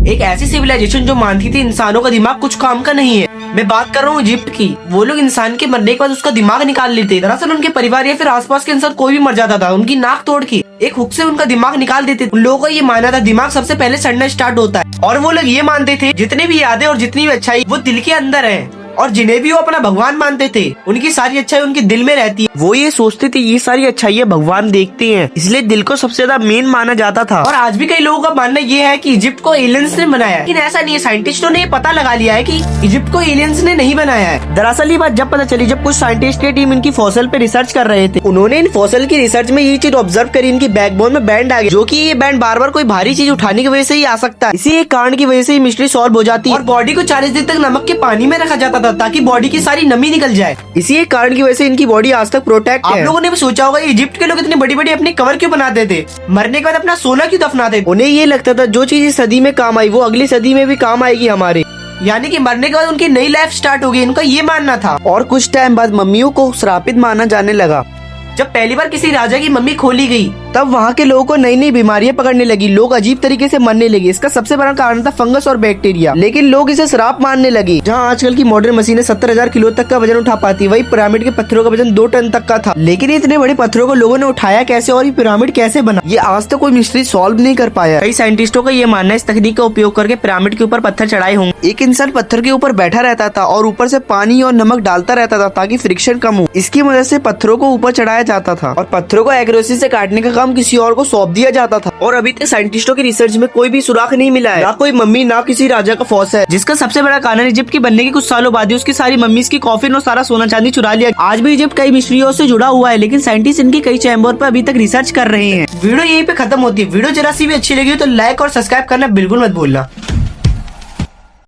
एक ऐसी सिविलाइजेशन जो मानती थी इंसानों का दिमाग कुछ काम का नहीं है। मैं बात कर रहा हूँ इजिप्ट की। वो लोग इंसान के मरने के बाद उसका दिमाग निकाल लेते। दरअसल उनके परिवार या फिर आसपास के इंसान कोई भी मर जाता था, उनकी नाक तोड़ के एक हुक से उनका दिमाग निकाल देते। उन लोगों को ये माना था दिमाग सबसे पहले सड़ना स्टार्ट होता है, और वो लोग ये मानते थे जितने भी यादें और जितनी भी अच्छाई वो दिल के अंदर है, और जिन्हें भी वो अपना भगवान मानते थे उनकी सारी अच्छाई उनके दिल में रहती है। वो ये सोचते थे ये सारी अच्छाइयाँ भगवान देखते हैं, इसलिए दिल को सबसे ज्यादा मेन माना जाता था। और आज भी कई लोगों का मानना ये है कि इजिप्ट को एलियंस ने बनाया है, लेकिन ऐसा नहीं है। साइंटिस्टों ने ये पता लगा लिया है कि इजिप्ट को एलियंस ने नहीं बनाया है। दरअसल ये बात जब पता चली जब कुछ साइंटिस्ट की टीम इनकी फॉसिल पे रिसर्च कर रहे थे। उन्होंने इन फॉसिल की रिसर्च में ये चीज ऑब्जर्व करी, इनकी बैकबोन में बैंड आ गया, जो की ये बैंड बार बार कोई भारी चीज उठाने की वजह से ही आ सकता है। इसी एक कारण की वजह से मिस्ट्री सॉल्व हो जाती है। और बॉडी को 40 दिन तक नमक के पानी में रखा जाता था ताकि बॉडी की सारी नमी निकल जाए। इसी एक कारण की वजह से इनकी बॉडी आज तक प्रोटेक्ट है। आप लोगों ने भी सोचा होगा इजिप्ट के लोग इतनी बड़ी बड़ी अपनी कवर क्यों बनाते थे, मरने के बाद अपना सोना क्यों दफनाते थे। उन्हें ये लगता था जो चीज इस सदी में काम आई वो अगली सदी में भी काम आएगी हमारे, यानी कि मरने के बाद उनकी नई लाइफ स्टार्ट होगी, इनका ये मानना था। और कुछ टाइम बाद मम्मियों को श्रापित माना जाने लगा। जब पहली बार किसी राजा की मम्मी खोली गई तब वहाँ के लोगों को नई नई बीमारियां पकड़ने लगी, लोग अजीब तरीके से मरने लगे। इसका सबसे बड़ा कारण था फंगस और बैक्टीरिया, लेकिन लोग इसे श्राप मानने लगे। जहाँ आजकल की मॉडर्न मशीनें 70,000 किलो तक का वजन उठा पाती, वही पिरामिड के पत्थरों का वजन 2 टन तक का था। लेकिन इतने बड़े पत्थरों को लोगों ने उठाया कैसे और ये पिरामिड कैसे बना, ये आज तक कोई मिस्ट्री सॉल्व नहीं कर पाया। कई साइंटिस्टों का ये मानना है इस तकनीक का उपयोग करके पिरामिड के ऊपर पत्थर चढ़ाए होंगे। एक इंसान पत्थर के ऊपर बैठा रहता था और ऊपर से पानी और नमक डालता रहता था ताकि फ्रिक्शन कम हो। इसकी वजह से पत्थरों को ऊपर चढ़ाया जाता था और पत्थरों को एक्यूरेसी से काटने का काम किसी और को सौंप दिया जाता था। और अभी तक साइंटिस्टों की रिसर्च में कोई भी सुराग नहीं मिला है, ना कोई मम्मी ना किसी राजा का फॉस है। जिसका सबसे बड़ा कारण इजिप्ट की बनने के कुछ सालों बाद ही उसकी सारी मम्मीज की कॉफिन और सारा सोना चांदी चुरा लिया। आज भी इजिप्ट कई मिस्ट्रियों से जुड़ा हुआ है, लेकिन साइंटिस्ट इनकी कई चैम्बर पर अभी तक रिसर्च कर रहे हैं। वीडियो यहीं पे खत्म होती है। वीडियो जरा सी भी अच्छी लगी हो तो लाइक और सब्सक्राइब करना बिल्कुल मत भूलना।